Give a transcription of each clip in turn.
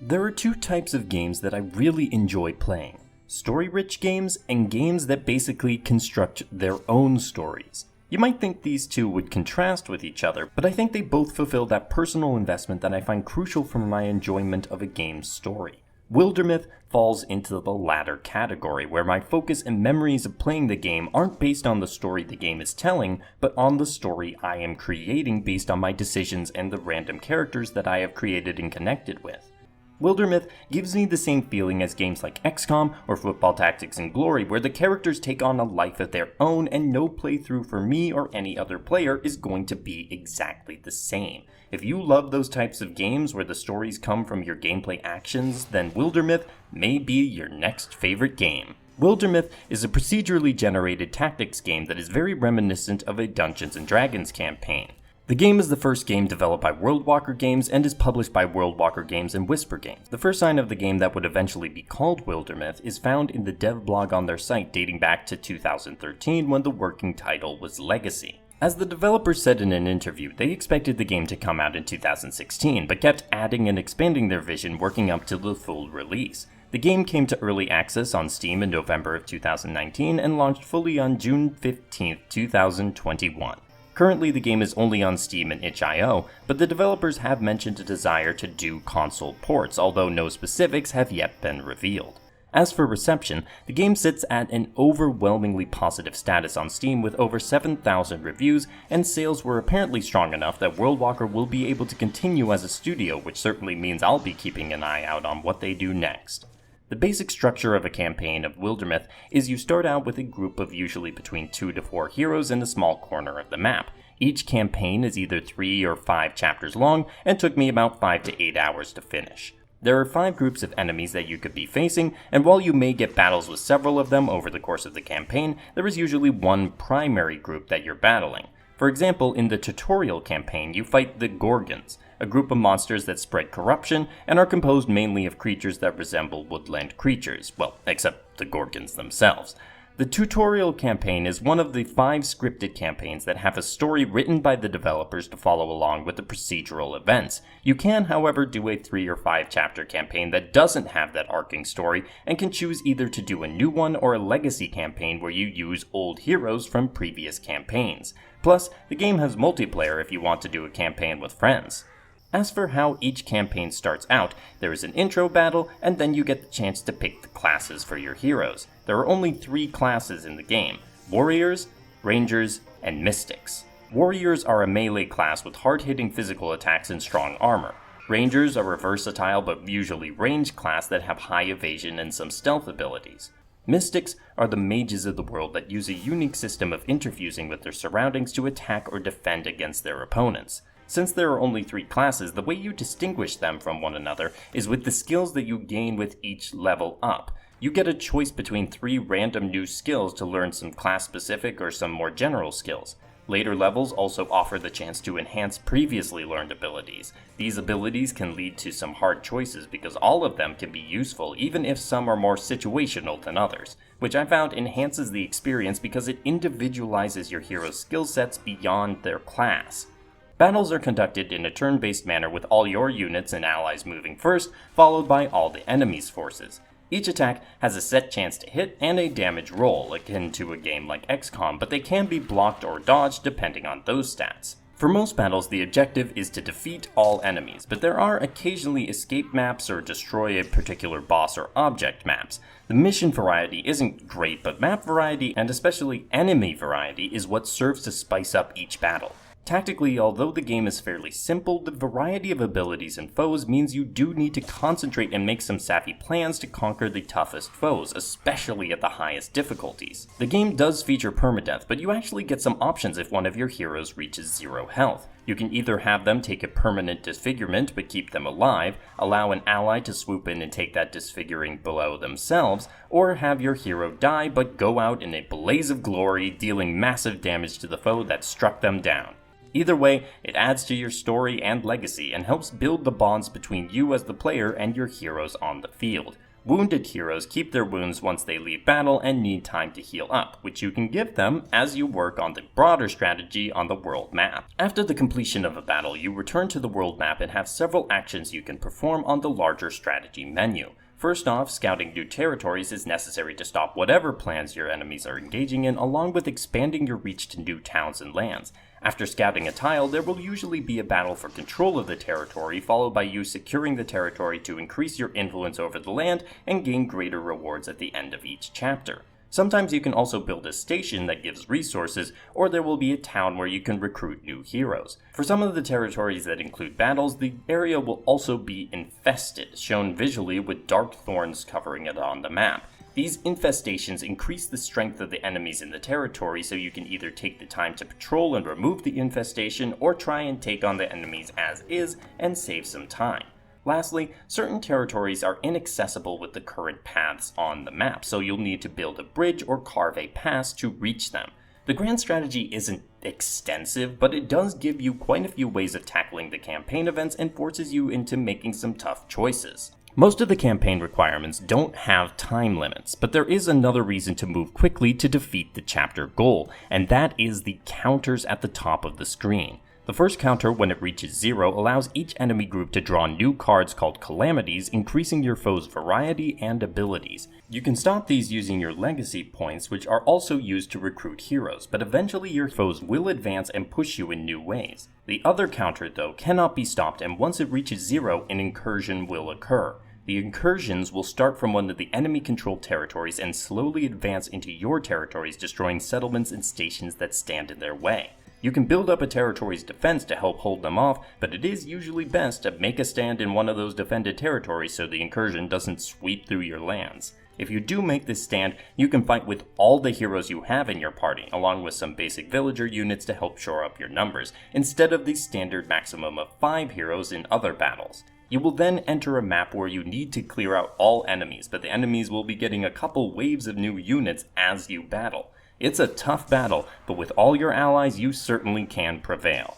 There are two types of games that I really enjoy playing: story-rich games and games that basically construct their own stories. You might think these two would contrast with each other, but I think they both fulfill that personal investment that I find crucial for my enjoyment of a game's story. Wildermyth falls into the latter category, where my focus and memories of playing the game aren't based on the story the game is telling, but on the story I am creating based on my decisions and the random characters that I have created and connected with. Wildermyth gives me the same feeling as games like XCOM or Football Tactics and Glory, where the characters take on a life of their own and no playthrough for me or any other player is going to be exactly the same. If you love those types of games where the stories come from your gameplay actions, then Wildermyth may be your next favorite game. Wildermyth is a procedurally generated tactics game that is very reminiscent of a Dungeons & Dragons campaign. The game is the first game developed by Worldwalker Games and is published by Worldwalker Games and Whisper Games. The first sign of the game that would eventually be called Wildermyth is found in the dev blog on their site dating back to 2013, when the working title was Legacy. As the developers said in an interview, they expected the game to come out in 2016, but kept adding and expanding their vision, working up to the full release. The game came to early access on Steam in November of 2019 and launched fully on June 15, 2021. Currently, the game is only on Steam and itch.io, but the developers have mentioned a desire to do console ports, although no specifics have yet been revealed. As for reception, the game sits at an overwhelmingly positive status on Steam with over 7,000 reviews, and sales were apparently strong enough that Worldwalker will be able to continue as a studio, which certainly means I'll be keeping an eye out on what they do next. The basic structure of a campaign of Wildermyth is you start out with a group of usually between 2 to 4 heroes in a small corner of the map. Each campaign is either 3 or 5 chapters long and took me about 5 to 8 hours to finish. There are 5 groups of enemies that you could be facing, and while you may get battles with several of them over the course of the campaign, there is usually one primary group that you're battling. For example, in the tutorial campaign, you fight the Gorgons, a group of monsters that spread corruption and are composed mainly of creatures that resemble woodland creatures, well, except the Gorgons themselves. The tutorial campaign is one of the 5 scripted campaigns that have a story written by the developers to follow along with the procedural events. You can, however, do a 3 or 5 chapter campaign that doesn't have that arcing story and can choose either to do a new one or a legacy campaign where you use old heroes from previous campaigns. Plus, the game has multiplayer if you want to do a campaign with friends. As for how each campaign starts out, there is an intro battle, and then you get the chance to pick the classes for your heroes. There are only 3 classes in the game: Warriors, Rangers, and Mystics. Warriors are a melee class with hard-hitting physical attacks and strong armor. Rangers are a versatile but usually ranged class that have high evasion and some stealth abilities. Mystics are the mages of the world that use a unique system of interfusing with their surroundings to attack or defend against their opponents. Since there are only 3 classes, the way you distinguish them from one another is with the skills that you gain with each level up. You get a choice between 3 random new skills to learn some class-specific or some more general skills. Later levels also offer the chance to enhance previously learned abilities. These abilities can lead to some hard choices because all of them can be useful, even if some are more situational than others, which I found enhances the experience because it individualizes your hero's skill sets beyond their class. Battles are conducted in a turn-based manner with all your units and allies moving first, followed by all the enemy's forces. Each attack has a set chance to hit and a damage roll, akin to a game like XCOM, but they can be blocked or dodged depending on those stats. For most battles, the objective is to defeat all enemies, but there are occasionally escape maps or destroy a particular boss or object maps. The mission variety isn't great, but map variety, and especially enemy variety, is what serves to spice up each battle. Tactically, although the game is fairly simple, the variety of abilities and foes means you do need to concentrate and make some savvy plans to conquer the toughest foes, especially at the highest difficulties. The game does feature permadeath, but you actually get some options if one of your heroes reaches 0 health. You can either have them take a permanent disfigurement but keep them alive, allow an ally to swoop in and take that disfiguring blow themselves, or have your hero die but go out in a blaze of glory, dealing massive damage to the foe that struck them down. Either way, it adds to your story and legacy and helps build the bonds between you as the player and your heroes on the field. Wounded heroes keep their wounds once they leave battle and need time to heal up, which you can give them as you work on the broader strategy on the world map. After the completion of a battle, you return to the world map and have several actions you can perform on the larger strategy menu. First off, scouting new territories is necessary to stop whatever plans your enemies are engaging in, along with expanding your reach to new towns and lands. After scouting a tile, there will usually be a battle for control of the territory, followed by you securing the territory to increase your influence over the land and gain greater rewards at the end of each chapter. Sometimes you can also build a station that gives resources, or there will be a town where you can recruit new heroes. For some of the territories that include battles, the area will also be infested, shown visually with dark thorns covering it on the map. These infestations increase the strength of the enemies in the territory, so you can either take the time to patrol and remove the infestation, or try and take on the enemies as is and save some time. Lastly, certain territories are inaccessible with the current paths on the map, so you'll need to build a bridge or carve a pass to reach them. The grand strategy isn't extensive, but it does give you quite a few ways of tackling the campaign events and forces you into making some tough choices. Most of the campaign requirements don't have time limits, but there is another reason to move quickly to defeat the chapter goal, and that is the counters at the top of the screen. The first counter, when it reaches 0, allows each enemy group to draw new cards called calamities, increasing your foe's variety and abilities. You can stop these using your legacy points, which are also used to recruit heroes, but eventually your foes will advance and push you in new ways. The other counter, though, cannot be stopped, and once it reaches 0, an incursion will occur. The incursions will start from one of the enemy-controlled territories and slowly advance into your territories, destroying settlements and stations that stand in their way. You can build up a territory's defense to help hold them off, but it is usually best to make a stand in one of those defended territories so the incursion doesn't sweep through your lands. If you do make this stand, you can fight with all the heroes you have in your party, along with some basic villager units to help shore up your numbers, instead of the standard maximum of 5 heroes in other battles. You will then enter a map where you need to clear out all enemies, but the enemies will be getting a couple waves of new units as you battle. It's a tough battle, but with all your allies, you certainly can prevail.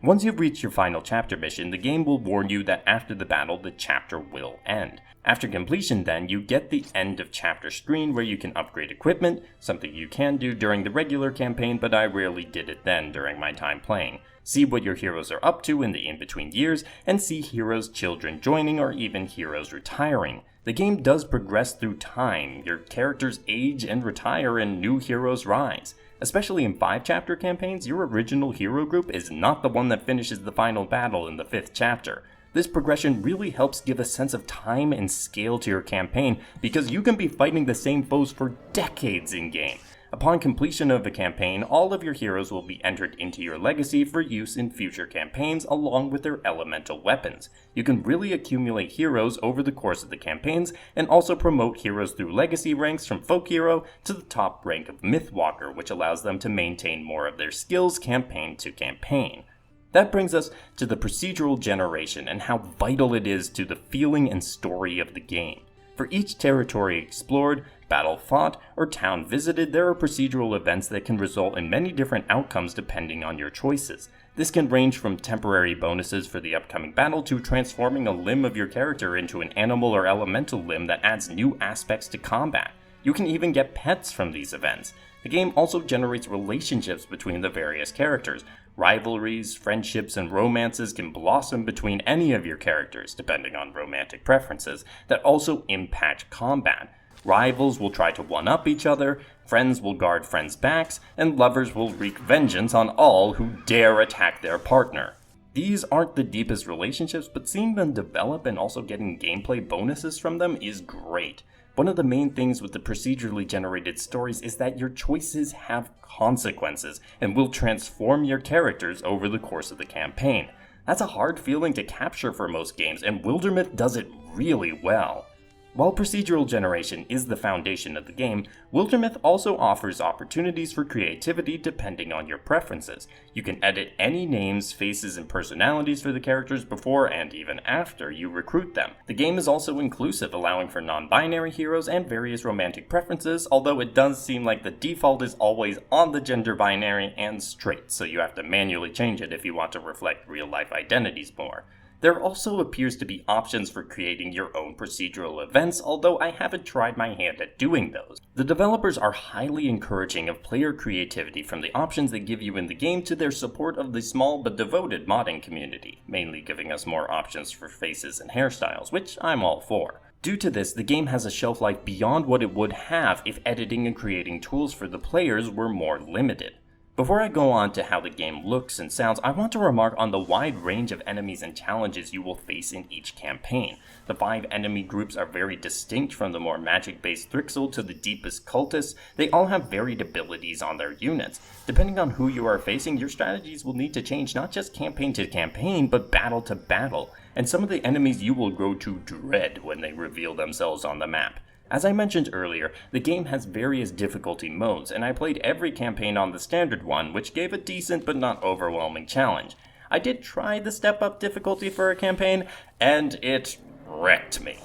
Once you've reached your final chapter mission, the game will warn you that after the battle, the chapter will end. After completion then, you get the end of chapter screen where you can upgrade equipment, something you can do during the regular campaign, but I rarely did it then during my time playing. See what your heroes are up to in the in-between years, and see heroes' children joining or even heroes retiring. The game does progress through time. Your characters age and retire and new heroes rise. Especially in 5-chapter campaigns, your original hero group is not the one that finishes the final battle in the 5th chapter. This progression really helps give a sense of time and scale to your campaign because you can be fighting the same foes for decades in-game. Upon completion of the campaign, all of your heroes will be entered into your legacy for use in future campaigns along with their elemental weapons. You can really accumulate heroes over the course of the campaigns and also promote heroes through legacy ranks from folk hero to the top rank of Mythwalker, which allows them to maintain more of their skills campaign to campaign. That brings us to the procedural generation and how vital it is to the feeling and story of the game. For each territory explored, battle fought, or town visited, there are procedural events that can result in many different outcomes depending on your choices. This can range from temporary bonuses for the upcoming battle to transforming a limb of your character into an animal or elemental limb that adds new aspects to combat. You can even get pets from these events. The game also generates relationships between the various characters. Rivalries, friendships, and romances can blossom between any of your characters, depending on romantic preferences, that also impact combat. Rivals will try to one-up each other, friends will guard friends' backs, and lovers will wreak vengeance on all who dare attack their partner. These aren't the deepest relationships, but seeing them develop and also getting gameplay bonuses from them is great. One of the main things with the procedurally generated stories is that your choices have consequences and will transform your characters over the course of the campaign. That's a hard feeling to capture for most games, and Wildermyth does it really well. While procedural generation is the foundation of the game, Wildermyth also offers opportunities for creativity depending on your preferences. You can edit any names, faces, and personalities for the characters before and even after you recruit them. The game is also inclusive, allowing for non-binary heroes and various romantic preferences, although it does seem like the default is always on the gender binary and straight, so you have to manually change it if you want to reflect real-life identities more. There also appears to be options for creating your own procedural events, although I haven't tried my hand at doing those. The developers are highly encouraging of player creativity, from the options they give you in the game to their support of the small but devoted modding community, mainly giving us more options for faces and hairstyles, which I'm all for. Due to this, the game has a shelf life beyond what it would have if editing and creating tools for the players were more limited. Before I go on to how the game looks and sounds, I want to remark on the wide range of enemies and challenges you will face in each campaign. The 5 enemy groups are very distinct, from the more magic-based Thrixl to the deepest cultists. They all have varied abilities on their units. Depending on who you are facing, your strategies will need to change not just campaign to campaign, but battle to battle. And some of the enemies you will grow to dread when they reveal themselves on the map. As I mentioned earlier, the game has various difficulty modes, and I played every campaign on the standard one, which gave a decent but not overwhelming challenge. I did try the step-up difficulty for a campaign, and it wrecked me.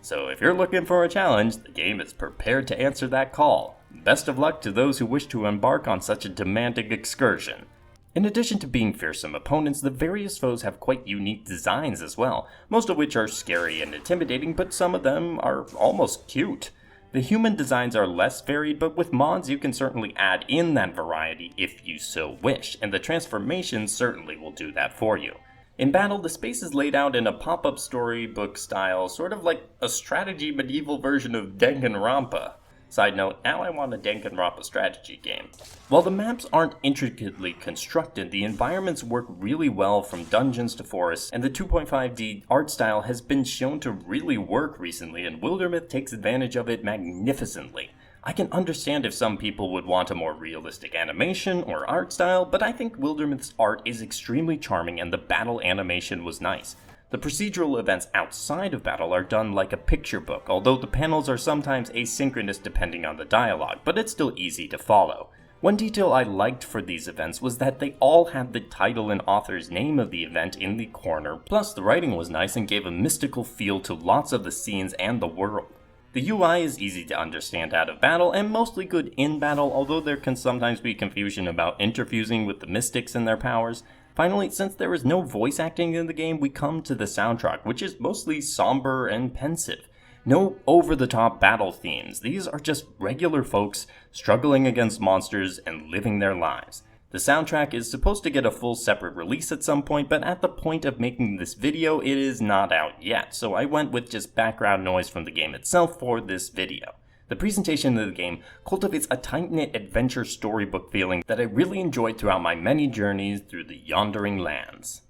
So if you're looking for a challenge, the game is prepared to answer that call. Best of luck to those who wish to embark on such a demanding excursion. In addition to being fearsome opponents, the various foes have quite unique designs as well, most of which are scary and intimidating, but some of them are almost cute. The human designs are less varied, but with mods you can certainly add in that variety if you so wish, and the transformation certainly will do that for you. In battle, the space is laid out in a pop-up storybook style, sort of like a strategy medieval version of Danganronpa. Side note, now I want a Danganronpa strategy game. While the maps aren't intricately constructed, the environments work really well, from dungeons to forests, and the 2.5D art style has been shown to really work recently, and Wildermyth takes advantage of it magnificently. I can understand if some people would want a more realistic animation or art style, but I think Wildermyth's art is extremely charming and the battle animation was nice. The procedural events outside of battle are done like a picture book, although the panels are sometimes asynchronous depending on the dialogue, but it's still easy to follow. One detail I liked for these events was that they all had the title and author's name of the event in the corner, plus the writing was nice and gave a mystical feel to lots of the scenes and the world. The UI is easy to understand out of battle and mostly good in battle, although there can sometimes be confusion about interfusing with the mystics and their powers. Finally, since there is no voice acting in the game, we come to the soundtrack, which is mostly somber and pensive. No over-the-top battle themes, these are just regular folks struggling against monsters and living their lives. The soundtrack is supposed to get a full separate release at some point, but at the point of making this video, it is not out yet, so I went with just background noise from the game itself for this video. The presentation of the game cultivates a tight-knit adventure storybook feeling that I really enjoyed throughout my many journeys through the yondering lands.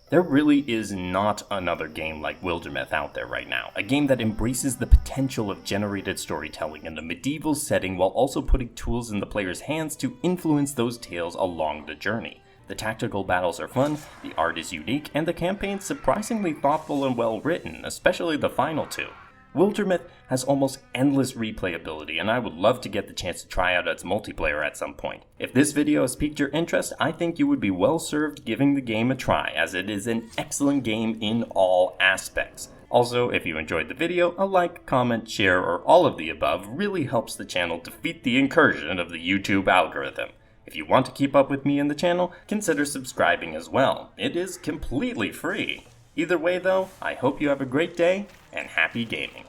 There really is not another game like Wildermyth out there right now, a game that embraces the potential of generated storytelling in a medieval setting while also putting tools in the player's hands to influence those tales along the journey. The tactical battles are fun, the art is unique, and the campaign's surprisingly thoughtful and well written, especially the final two. Wildermyth has almost endless replayability, and I would love to get the chance to try out its multiplayer at some point. If this video has piqued your interest, I think you would be well served giving the game a try, as it is an excellent game in all aspects. Also, if you enjoyed the video, a like, comment, share, or all of the above really helps the channel defeat the incursion of the YouTube algorithm. If you want to keep up with me and the channel, consider subscribing as well. It is completely free. Either way though, I hope you have a great day, and happy gaming.